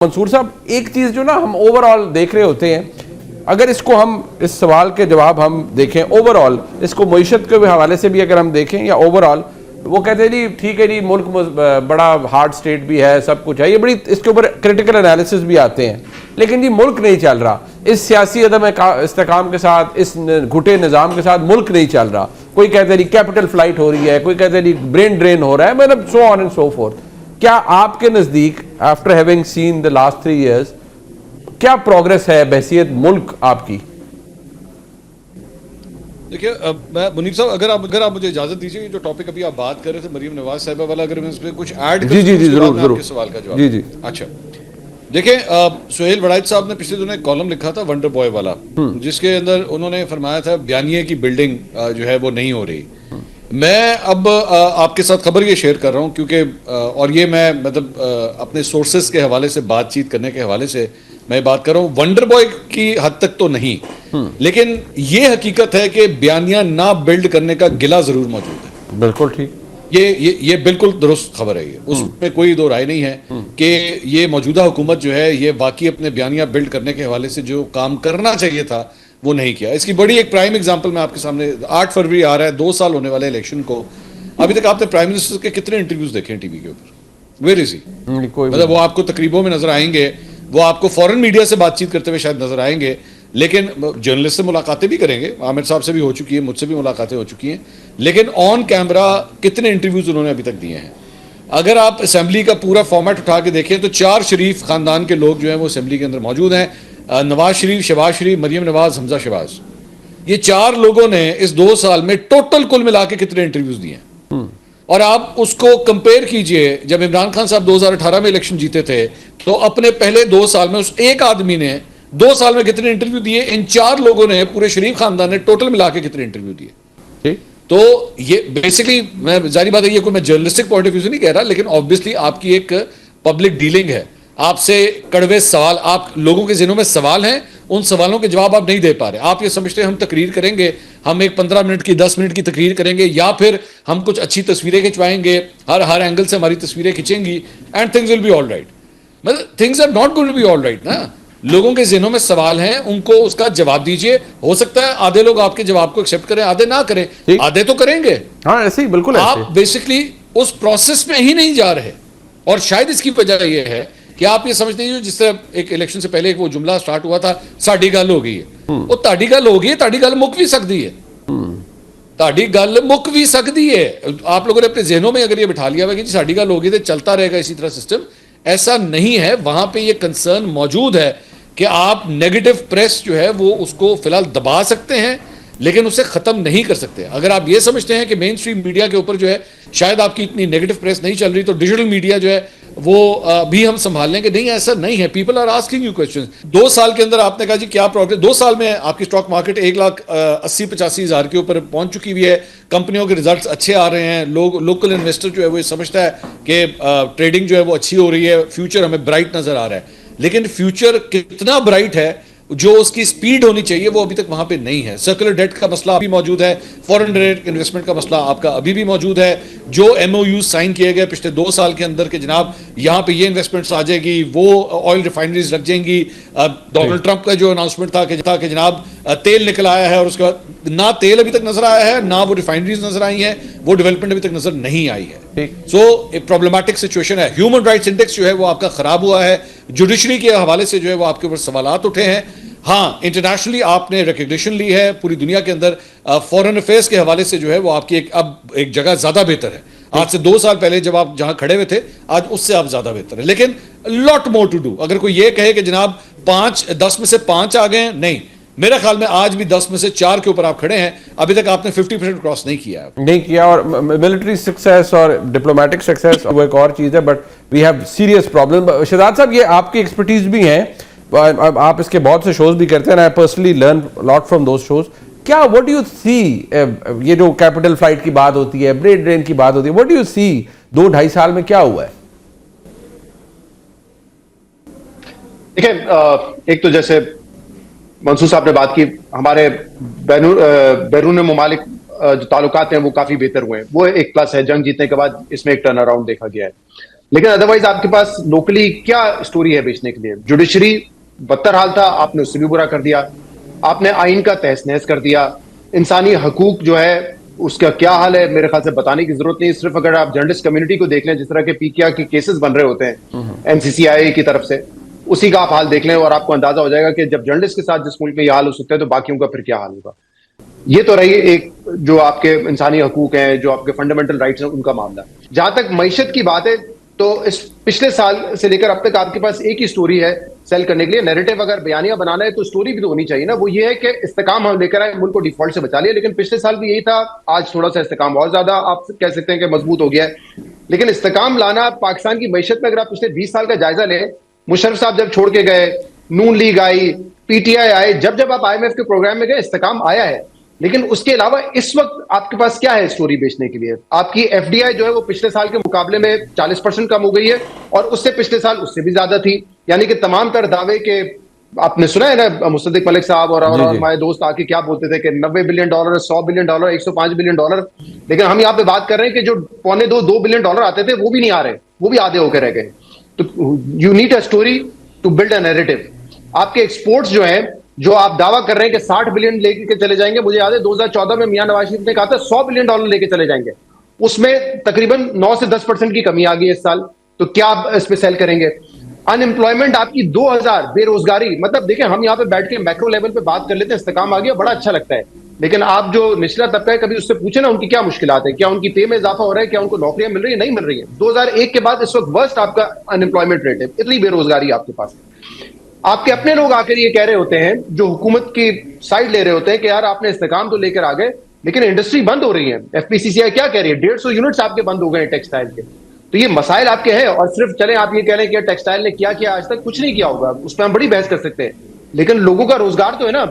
मंसूर साहब, एक चीज जो ना हम ओवरऑल देख रहे होते हैं, अगर इसको हम इस सवाल के जवाब हम देखें ओवरऑल, इसको मईशत के हवाले से भी अगर हम देखें या ओवरऑल, वो कहते हैं जी ठीक है जी मुल्क बड़ा हार्ड स्टेट भी है, सब कुछ है, ये बड़ी इसके ऊपर क्रिटिकल एनालिसिस भी आते हैं, लेकिन जी मुल्क नहीं चल रहा इस सियासी अदम इस्तेकाम के साथ, इस घुटे निज़ाम के साथ मुल्क नहीं चल रहा। कोई कहते हैं जी कैपिटल फ्लाइट हो रही है, कोई कहते हैं जी ब्रेन ड्रेन हो रहा है, मतलब so on and so fourth. क्या आपके नजदीक after having seen the last 3 years क्या प्रोग्रेस है बहसियत मुल्क आपकी? देखिए, मैं मुनीब साहब, अगर आप मुझे इजाजत दीजिए, जो टॉपिक अभी आप बात कर रहे थे मरीम नवाज साहिबा वाला, अगर मैं इसमें कुछ ऐड जी जी जी जरूर जरूर सवाल का जवाब। जी जी अच्छा, देखिए, सुहेल वड़ाइच साहब ने पिछले दिनों एक कॉलम लिखा था वंडर बॉय वाला, जिसके अंदर उन्होंने फरमाया था बयानिए की बिल्डिंग जो है वो नहीं हो रही। मैं अब आपके साथ खबर ये शेयर कर रहा हूँ क्योंकि और ये मैं मतलब अपने सोर्सेस के हवाले से बातचीत करने के हवाले से मैं बात कर रहा हूँ, वंडर बॉय की हद तक तो नहीं, लेकिन ये हकीकत है कि बयानिया ना बिल्ड करने का गिला जरूर मौजूद है। बिल्कुल ठीक, ये बिल्कुल दुरुस्त खबर है, ये उसमें कोई दो राय नहीं है कि ये मौजूदा हुकूमत जो है ये वाकई अपने बयानिया बिल्ड करने के हवाले से जो काम करना चाहिए था वो नहीं किया। इसकी बड़ी एक प्राइम एग्जांपल मैं आपके सामने, 8 फरवरी आ रहा है, 2 साल होने वाले इलेक्शन को, अभी तक आपने प्राइम मिनिस्टर के कितने इंटरव्यूज देखे हैं टीवी के ऊपर? Where is he? मतलब वो आपको तकरीबों में नजर आएंगे, वो आपको फॉरेन मीडिया से बातचीत करते हुए शायद नजर आएंगे, लेकिन जर्नलिस्ट से मुलाकातें भी करेंगे, आमिर साहब से भी हो चुकी है, मुझसे भी मुलाकातें हो चुकी हैं, लेकिन ऑन कैमरा कितने इंटरव्यूज उन्होंने अभी तक दिए हैं? अगर आप असेंबली का पूरा फॉर्मेट उठा के देखें तो 4 शरीफ खानदान के लोग जो हैं वो असेंबली के अंदर मौजूद हैं, नवाज शरीफ, शहबाज शरीफ, मरियम नवाज, हमजा शहबाज। ये 4 लोगों ने इस 2 साल में टोटल कुल मिला के कितने इंटरव्यूज दिए हैं? और आप उसको कंपेयर कीजिए, जब इमरान खान साहब 2018 में इलेक्शन जीते थे तो अपने पहले 2 साल में उस एक आदमी ने 2 साल में कितने इंटरव्यू दिए, इन 4 लोगों ने, पूरे शरीफ खानदान ने टोटल मिला के कितने इंटरव्यू दिए? तो ये बेसिकली, मैं जारी बात है, ये कोई मैं जर्नलिस्टिक पॉइंट ऑफ व्यू से नहीं कह रहा, लेकिन ऑब्वियसली आपकी एक पब्लिक डीलिंग है, आपसे कड़वे सवाल, आप लोगों के जिन्हों में सवाल हैं, उन सवालों के जवाब आप नहीं दे पा रहे। आप ये समझते हैं हम तकरीर करेंगे, हम एक 15 मिनट की 10 मिनट की तकरीर करेंगे, या फिर हम कुछ अच्छी तस्वीरें खिंचवाएंगे, हर एंगल से हमारी तस्वीरें खिंचेंगी and things will be all right. मतलब things are not going to be all right ना। लोगों के जिन्हों में सवाल हैं उनको उसका जवाब दीजिए। हो सकता है आधे लोग आपके जवाब को एक्सेप्ट करें, आधे ना करें, आधे तो करेंगे। हाँ ऐसे ही, बिल्कुल आप बेसिकली उस प्रोसेस में ही नहीं जा रहे, और शायद इसकी वजह यह है कि आप ये समझते हैं जिस तरह एक इलेक्शन से पहले एक वो जुमला स्टार्ट हुआ था, साड़ी गल हो गई है, वो ताड़ी गल हो गई है, ताड़ी गल मुक भी सकती है, ताड़ी गल मुक भी सकती है। आप लोगों ने अपने जहनों में अगर ये बिठा लिया हुआ कि साड़ी गल हो गई तो चलता रहेगा इसी तरह सिस्टम, ऐसा नहीं है। वहां पे ये कंसर्न मौजूद है कि आप नेगेटिव प्रेस जो है वो उसको फिलहाल दबा सकते हैं, लेकिन उसे खत्म नहीं कर सकते। अगर आप ये समझते हैं कि मेन स्ट्रीम मीडिया के ऊपर जो है शायद आपकी इतनी नेगेटिव प्रेस नहीं चल रही, तो डिजिटल मीडिया जो है वो भी हम संभाल लेंगे, नहीं, ऐसा नहीं है। People are asking you questions. 2 साल के अंदर आपने कहा जी क्या प्रोग्रेस, 2 साल में आपकी स्टॉक मार्केट 1,80,85 हज़ार के ऊपर पहुंच चुकी हुई है, कंपनियों के रिजल्ट्स अच्छे आ रहे हैं, लोकल इन्वेस्टर जो है वो समझता है कि ट्रेडिंग जो है वो अच्छी हो रही है, फ्यूचर हमें ब्राइट नजर आ रहा है, लेकिन फ्यूचर कितना ब्राइट है, जो उसकी स्पीड होनी चाहिए वो अभी तक वहां पे नहीं है। सर्कुलर डेट का मसला अभी मौजूद है, फॉरेन डायरेक्ट इन्वेस्टमेंट का मसला आपका अभी भी मौजूद है। जो एमओयू साइन किए गए पिछले 2 साल के अंदर के जनाब यहाँ पे ये इन्वेस्टमेंट्स आ जाएगी, वो ऑयल रिफाइनरीज लग जाएंगी। डोनाल्ड ट्रंप का जो अनाउंसमेंट था कि जनाब तेल निकल आया है, और उसके बाद ना तेल अभी तक नजर आया है, ना वो रिफाइनरीज नजर आई है, वो डेवलपमेंट अभी तक नजर नहीं आई है। सो एक प्रॉब्लमैटिक सिचुएशन है। ह्यूमन राइट्स इंडेक्स जो है वो आपका खराब हुआ है, जुडिशरी के हवाले से जो है वो आपके ऊपर सवालात उठे हैं। हाँ, इंटरनेशनली आपने रिकग्निशन ली है पूरी दुनिया के अंदर, फॉरेन अफेयर्स के हवाले से जो है वो आपकी एक जगह ज्यादा बेहतर है। आज से 2 साल पहले जब आप जहां खड़े हुए थे, आज उससे आप ज्यादा बेहतर है, लेकिन लॉट मोर टू डू। अगर कोई ये कहे कि जनाब 10 में से 5 आ गए, नहीं, मेरे ख्याल में आज भी 10 में से 4 के ऊपर आप खड़े हैं। अभी तक आपने 50% क्रॉस नहीं किया। और मिलिट्री सक्सेस और डिप्लोमेटिक सक्सेस वो एक और चीज है, but we have serious problem. Shahzad sahab, ये आपकी एक्सपर्टीज भी है, आप इसके बहुत से शोज भी करते हैं, I personally learn lot from those shows. क्या व्हाट डू यू सी, ये जो कैपिटल फ्लाइट की बात होती है, ब्रेन ड्रेन की बात होती है, व्हाट डू यू सी 2-2.5 साल में क्या हुआ है? देखिए, एक तो जैसे मंसूर साहब ने बात की, हमारे बैरून मुमालिक जो ताल्लुकात हैं वो काफी बेहतर हुए हैं, वो एक प्लस है। जंग जीतने के बाद इसमें एक टर्न अराउंड देखा गया है। लेकिन अदरवाइज आपके पास लोकली क्या स्टोरी है बेचने के लिए? जुडिशरी बदतर हाल था, आपने उससे भी बुरा कर दिया, आपने आइन का तहस नहस कर दिया, इंसानी हकूक जो है उसका क्या हाल है मेरे ख्याल से बताने की जरूरत नहीं। सिर्फ अगर आप जर्नलिस्ट कम्युनिटी को देख लें, जिस तरह के पीकेआर के केसेस बन रहे होते हैं एनसीसीआई की तरफ से, उसी का आप हाल देख लें और आपको अंदाजा हो जाएगा कि जब जर्नलिस्ट के साथ जिस मुल्क में यह हाल हो सकता है तो बाकियों का फिर क्या हाल होगा। ये तो रही एक जो आपके इंसानी हकूक हैं, जो आपके फंडामेंटल राइट्स हैं, उनका मामला। जहां तक मईशत की बात है तो इस पिछले साल से लेकर अब तक आपके पास एक ही स्टोरी है सेल करने के लिए। नैरेटिव अगर बयानिया बनाना है तो स्टोरी भी तो होनी चाहिए ना। वो ये है कि इस्तेकाम हम लेकर आए, मुल्क को डिफॉल्ट से बचा लिया, लेकिन पिछले साल भी यही था। आज थोड़ा सा इस्तेकाम और ज्यादा आप कह सकते हैं कि मजबूत हो गया है, लेकिन इस्तेकाम लाना पाकिस्तान की मईशत में अगर आप पिछले 20 साल का जायजा लें, मुशर्रफ साहब जब छोड़ के गए, नून लीग आई, पीटीआई आए, जब जब आप IMF के प्रोग्राम में गए, इस्तेकाम आया है। लेकिन उसके अलावा इस वक्त आपके पास क्या है स्टोरी बेचने के लिए? आपकी FDI जो है वो पिछले साल के मुकाबले में 40% कम हो गई है, और उससे पिछले साल उससे भी ज्यादा थी। यानी कि तमाम तर दावे के आपने सुना है ना, मुसद्दिक मलिक साहब और हमारे दोस्त आके क्या बोलते थे कि $90 बिलियन, $100 बिलियन, $105 बिलियन। लेकिन हम यहाँ पे बात कर रहे हैं कि जो $2.25 बिलियन आते थे वो भी नहीं आ रहे, वो भी आधे होकर रह गए। तो you need a story to build a narrative. आपके एक्सपोर्ट्स जो है, जो आप दावा कर रहे हैं कि 60 बिलियन लेके चले जाएंगे, मुझे याद है 2014 में मियां नवाज शरीफ ने कहा था $100 बिलियन लेके चले जाएंगे, उसमें तकरीबन 9 से 10% की कमी आ गई इस साल। तो क्या आप इस पे सेल करेंगे? अनएम्प्लॉयमेंट आपकी 2000, बेरोजगारी, मतलब देखिए हम यहाँ पे बैठ के मैक्रो लेवल पे बात कर लेते हैं, इस्तेकाम आ गया, बड़ा अच्छा लगता है, लेकिन आप जो निचला तबका है कभी उससे पूछे ना उनकी क्या मुश्किलात है, क्या उनकी पे में इजाफा हो रहा है, क्या उनको नौकरियां मिल रही है, नहीं मिल रही है। 2001 के बाद इस वक्त वर्स्ट आपका अनएम्प्लॉयमेंट रेट है, इतनी बेरोजगारी आपके पास। आपके अपने लोग आकर ये कह रहे होते हैं, जो हुकूमत की साइड ले रहे होते हैं कि यार आपने इस्तेकाम तो लेकर आ गए, लेकिन इंडस्ट्री बंद हो रही है। FPCCI क्या कह रही है? 150 यूनिट्स आपके बंद हो गए टेक्सटाइल के। तो ये मसाइल आपके हैं, और सिर्फ चले आप ये कह रहे हैं कि टेक्सटाइल ने क्या किया, आज तक कुछ नहीं किया होगा, उस पर हम बड़ी बहस कर सकते हैं, लेकिन लोगों का रोजगार तो है ना।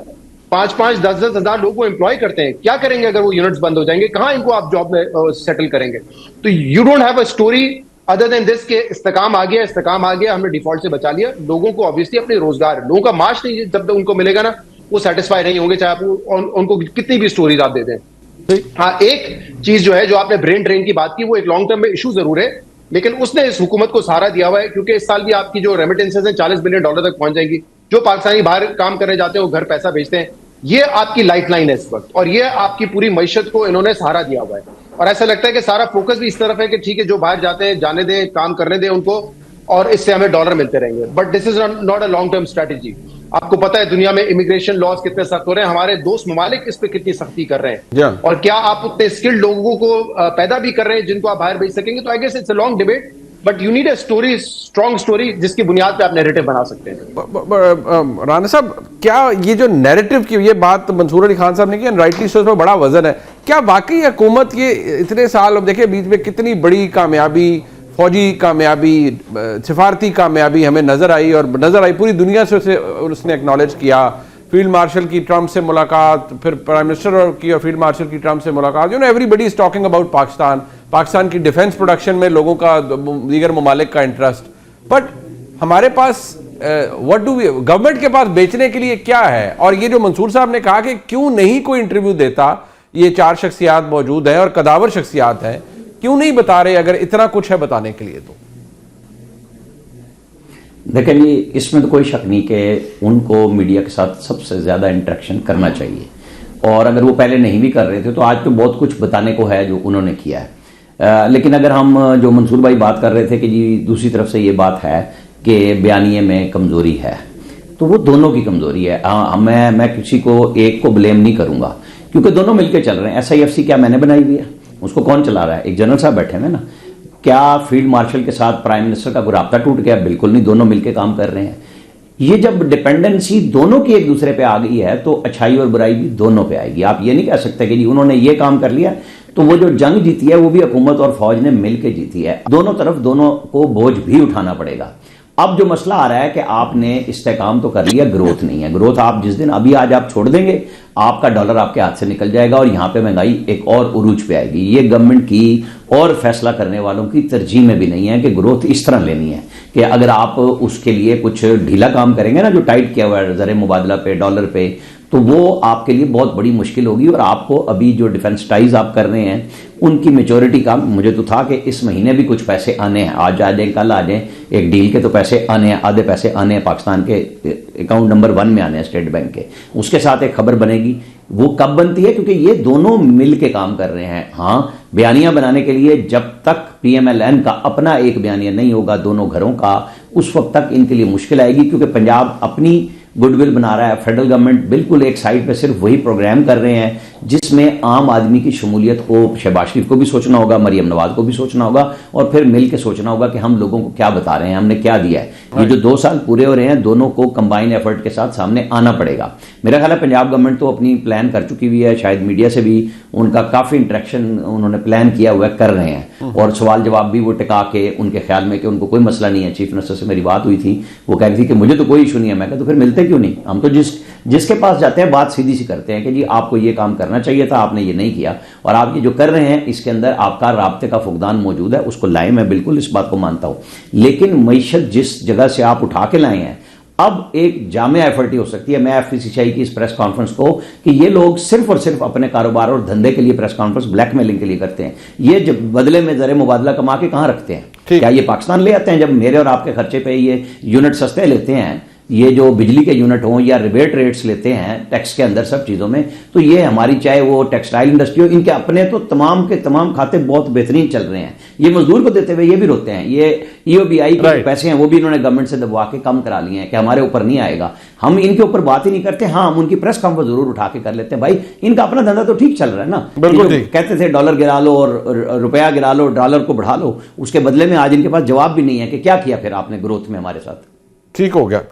5-5, 10-10 हजार लोग को एम्प्लॉय करते हैं, क्या करेंगे अगर वो यूनिट्स बंद हो जाएंगे? कहां इनको आप जॉब में सेटल करेंगे? तो you don't have a story other than this के इस्तेकाम आ गया, इस्तेकाम आ गया, हमने डिफॉल्ट से बचा लिया। लोगों को ऑब्वियसली अपने रोजगार, लोगों का मार्च नहीं जब तक उनको मिलेगा ना, वो सेटिस्फाई नहीं होंगे, चाहे आप उनको कितनी भी स्टोरीज आप दे दें। हाँ, एक चीज जो है, जो आपने ब्रेन ड्रेन की बात की, वो एक लॉन्ग टर्म में इशू जरूर है, लेकिन उसने इस हुकूमत को सहारा दिया हुआ है, क्योंकि इस साल भी आपकी जो रेमिटेंसेज हैं $40 बिलियन तक पहुंच जाएंगी। जो पाकिस्तानी बाहर काम करने जाते हैं वो घर पैसा भेजते हैं, ये आपकी लाइफ लाइन है इस वक्त, और ये आपकी पूरी मईशत को इन्होंने सहारा दिया हुआ है। और ऐसा लगता है कि सारा फोकस भी इस तरफ है कि ठीक है, जो बाहर जाते हैं जाने दें, काम करने दें उनको, और इससे हमें डॉलर मिलते रहेंगे। But this is not a long term strategy. आपको पता है दुनिया में इमिग्रेशन लॉज कितने सख्त हो रहे हैं, हमारे दोस्त ममालिक इस पर कितनी सख्ती कर रहे हैं, और क्या आप उतने स्किल्ड लोगों को पैदा भी कर रहे हैं जिनको आप बाहर भेज सकेंगे? तो I guess it's a long debate, but you need a story, strong story, जिसकी बुनियाद पे आप नैरेटिव बना सकते हैं। राना साहब, क्या ये जो नैरेटिव की ये बात मंसूर अली खान साहब ने की, राइटली सो, इसमें बड़ा वजन है। क्या वाकई हुकूमत ये इतने साल, अब देखिए बीच में कितनी बड़ी कामयाबी, फौजी कामयाबी, सिफारती कामयाबी हमें नजर आई, और नजर आई पूरी दुनिया से उसने एक्नॉलेज किया। फील्ड मार्शल की ट्रंप से मुलाकात, फिर प्राइम मिनिस्टर की और फील्ड मार्शल की ट्रंप से मुलाकात, everybody is talking about Pakistan की डिफेंस प्रोडक्शन में लोगों का, दीगर ममालिक का इंटरेस्ट। बट हमारे पास व्हाट डू वी, गवर्नमेंट के पास बेचने के लिए क्या है? और ये जो मंसूर साहब ने कहा कि क्यों नहीं कोई इंटरव्यू देता, ये 4 शख्सियात मौजूद हैं और कदावर शख्सियात हैं, क्यों नहीं बता रहे अगर इतना कुछ है बताने के लिए? तो देखिए जी, इसमें तो कोई शक नहीं कि उनको मीडिया के साथ सबसे ज़्यादा इंटरेक्शन करना चाहिए, और अगर वो पहले नहीं भी कर रहे थे तो आज तो बहुत कुछ बताने को है जो उन्होंने किया है। लेकिन अगर हम, जो मंसूर भाई बात कर रहे थे कि जी दूसरी तरफ से ये बात है कि बयानिए में कमज़ोरी है, तो वो दोनों की कमज़ोरी है। मैं किसी को एक को ब्लेम नहीं करूँगा, क्योंकि दोनों मिलकर चल रहे हैं। SIFC क्या मैंने बनाई हुई है? उसको कौन चला रहा है? एक जनरल साहब बैठे हैं ना। क्या फील्ड मार्शल के साथ प्राइम मिनिस्टर का कोई राब्ता टूट गया? बिल्कुल नहीं, दोनों मिलकर काम कर रहे हैं। ये जब डिपेंडेंसी दोनों की एक दूसरे पे आ गई है तो अच्छाई और बुराई भी दोनों पे आएगी। आप ये नहीं कह सकते कि जी उन्होंने ये काम कर लिया तो वो जो जंग जीती है वो भी हुकूमत और फौज ने मिलकर जीती है। दोनों तरफ दोनों को बोझ भी उठाना पड़ेगा। अब जो मसला आ रहा है कि आपने इस्तेकाम तो कर लिया, ग्रोथ नहीं है। ग्रोथ आप जिस दिन अभी आज आप छोड़ देंगे, आपका डॉलर आपके हाथ से निकल जाएगा और यहाँ पे महंगाई एक और उरूज पे आएगी। ये गवर्नमेंट की और फैसला करने वालों की तरजीह में भी नहीं है कि ग्रोथ इस तरह लेनी है कि अगर आप उसके लिए कुछ ढीला काम करेंगे ना, जो टाइट किया हुआ है ज़र मुबादला पे, डॉलर पे, तो वो आपके लिए बहुत बड़ी मुश्किल होगी। और आपको अभी जो डिफेंस टाइज आप कर रहे हैं उनकी मेच्योरिटी का मुझे तो था कि इस महीने भी कुछ पैसे आने हैं, आज आ जाए कल आ जाए, एक डील के तो पैसे आने हैं, आधे पैसे आने हैं पाकिस्तान के अकाउंट नंबर 1 में आने हैं स्टेट बैंक के। उसके साथ एक खबर बनेगी, वो कब बनती है, क्योंकि ये दोनों मिल के काम कर रहे हैं। हाँ, बयानियां बनाने के लिए जब तक PMLN का अपना एक बयानिया नहीं होगा दोनों घरों का, उस वक्त तक इनके लिए मुश्किल आएगी, क्योंकि पंजाब अपनी गुडविल बना रहा है, फेडरल गवर्नमेंट बिल्कुल एक साइड पे सिर्फ वही प्रोग्राम कर रहे हैं जिसमें आम आदमी की शमूलियत को, शहबाज शरीफ को भी सोचना होगा, मरियम नवाज को भी सोचना होगा, और फिर मिल के सोचना होगा कि हम लोगों को क्या बता रहे हैं, हमने क्या दिया है। ये जो 2 साल पूरे हो रहे हैं, दोनों को कंबाइन एफर्ट के साथ सामने आना पड़ेगा। मेरा ख्याल है पंजाब गवर्नमेंट तो अपनी प्लान कर चुकी हुई है, शायद मीडिया से भी उनका काफ़ी इंटरेक्शन उन्होंने प्लान किया हुआ है, कर रहे हैं, और सवाल जवाब भी वो टिका के उनके ख्याल में कि उनको कोई मसला नहीं है। चीफ मिनिस्टर से मेरी बात हुई थी, वो कह रही थी कि मुझे तो कोई इशू नहीं है। मैं कहा तो फिर मिलते क्यों नहीं, हम तो जिसके पास जाते हैं बात सीधी सी करते हैं कि जी आपको ये काम करना चाहिए था, आपने ये नहीं किया, और आप ये जो कर रहे हैं इसके अंदर आपका राब्ते का फुकदान मौजूद है, उसको लाएं। मैं बिल्कुल इस बात को मानता हूं, लेकिन मईशत जिस जगह से आप उठा के लाए हैं, अब एक जामे एफर्ट ही हो सकती है। मैं FPCCI की इस प्रेस कॉन्फ्रेंस को कि ये लोग सिर्फ और सिर्फ अपने कारोबार और धंधे के लिए प्रेस कॉन्फ्रेंस ब्लैकमेलिंग के लिए करते हैं। ये जब बदले में ज़र मुबादला कमा के कहां रखते हैं? क्या ये पाकिस्तान ले आते हैं? जब मेरे और आपके खर्चे पे ये यूनिट सस्ते लेते हैं, ये जो बिजली के यूनिट हों या रिबेट रेट्स लेते हैं टैक्स के अंदर सब चीज़ों में, तो ये हमारी चाहे वो टेक्सटाइल इंडस्ट्री हो, इनके अपने तो तमाम के तमाम खाते बहुत बेहतरीन चल रहे हैं। ये मजदूर को देते हुए ये भी रोते हैं। ये EOBI के जो पैसे हैं वो भी इन्होंने गवर्नमेंट से दबवा के कम करा लिए हैं कि हमारे ऊपर नहीं आएगा। हम इनके ऊपर बात ही नहीं करते। हाँ, हम उनकी प्रेस कॉन्फ्रेंस जरूर उठा के कर लेते हैं। भाई इनका अपना धंधा तो ठीक चल रहा है ना। कहते थे डॉलर गिरा लो और रुपया गिरा लो, डॉलर को बढ़ा लो, उसके बदले में आज इनके पास जवाब भी नहीं है कि क्या किया फिर आपने ग्रोथ में हमारे साथ। ठीक हो गया।